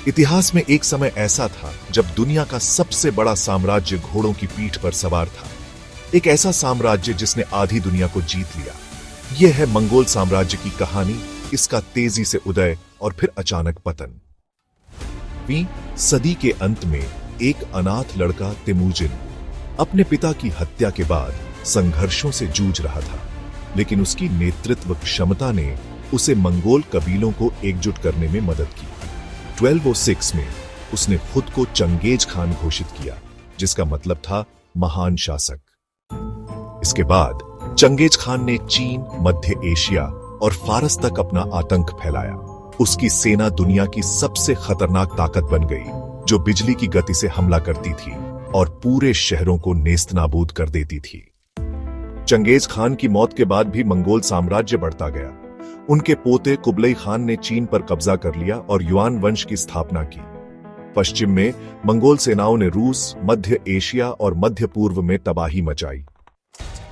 इतिहास में एक समय ऐसा था जब दुनिया का सबसे बड़ा साम्राज्य घोड़ों की पीठ पर सवार था। एक ऐसा साम्राज्य जिसने आधी दुनिया को जीत लिया। यह है मंगोल साम्राज्य की कहानी, इसका तेजी से उदय और फिर अचानक पतन। वीं सदी के अंत में एक अनाथ लड़का तेमुजिन अपने पिता की हत्या के बाद संघर्षों से जूझ रहा था, लेकिन उसकी नेतृत्व क्षमता ने उसे मंगोल कबीलों को एकजुट करने में मदद की। 1206 में उसने खुद को चंगेज खान घोषित किया, जिसका मतलब था महान शासक। इसके बाद चंगेज खान ने चीन, मध्य एशिया और फारस तक अपना आतंक फैलाया। उसकी सेना दुनिया की सबसे खतरनाक ताकत बन गई, जो बिजली की गति से हमला करती थी और पूरे शहरों को नेस्तनाबूद कर देती थी। चंगेज खान की मौत के बाद भी मंगोल साम्राज्य बढ़ता गया। उनके पोते कुबलई खान ने चीन पर कब्जा कर लिया और युआन वंश की स्थापना की। पश्चिम में मंगोल सेनाओं ने रूस, मध्य एशिया और मध्य पूर्व में तबाही मचाई।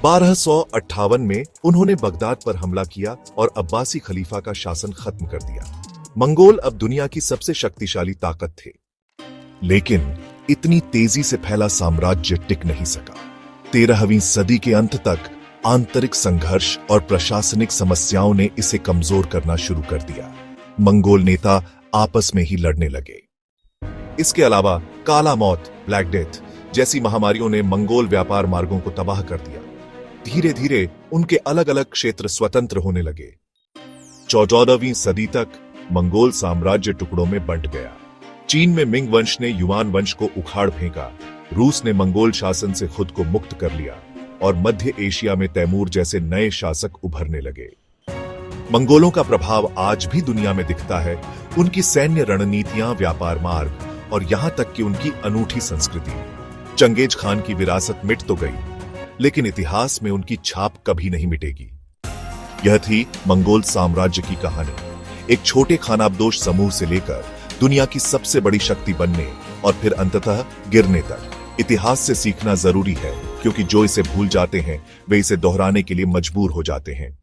1258 में उन्होंने बगदाद पर हमला किया और अब्बासी खलीफा का शासन खत्म कर दिया। मंगोल अब दुनिया की सबसे शक्तिशाली ताकत थे, लेकिन इतनी तेजी से फैला साम्राज्य टिक नहीं सका। 13वीं सदी के अंत तक आंतरिक संघर्ष और प्रशासनिक समस्याओं ने इसे कमजोर करना शुरू कर दिया। मंगोल नेता आपस में ही लड़ने लगे। इसके अलावा काला मौत, ब्लैक डेथ जैसी महामारियों ने मंगोल व्यापार मार्गों को तबाह कर दिया। धीरे धीरे उनके अलग अलग क्षेत्र स्वतंत्र होने लगे। 14वीं सदी तक मंगोल साम्राज्य टुकड़ों में बंट गया। चीन में मिंग वंश ने युआन वंश को उखाड़ फेंका, रूस ने मंगोल शासन से खुद को मुक्त कर लिया और मध्य एशिया में तैमूर जैसे नए शासक उभरने लगे। मंगोलों का प्रभाव आज भी दुनिया में दिखता है। उनकी सैन्य रणनीतियां, व्यापार मार्ग और यहां तक कि उनकी अनूठी संस्कृति। चंगेज खान की विरासत मिट तो गई, लेकिन इतिहास में उनकी छाप कभी नहीं मिटेगी। यह थी मंगोल साम्राज्य की कहानी, एक छोटे खानाबदोश समूह से लेकर दुनिया की सबसे बड़ी शक्ति बनने और फिर अंततः गिरने तक। इतिहास से सीखना जरूरी है, क्योंकि जो इसे भूल जाते हैं वे इसे दोहराने के लिए मजबूर हो जाते हैं।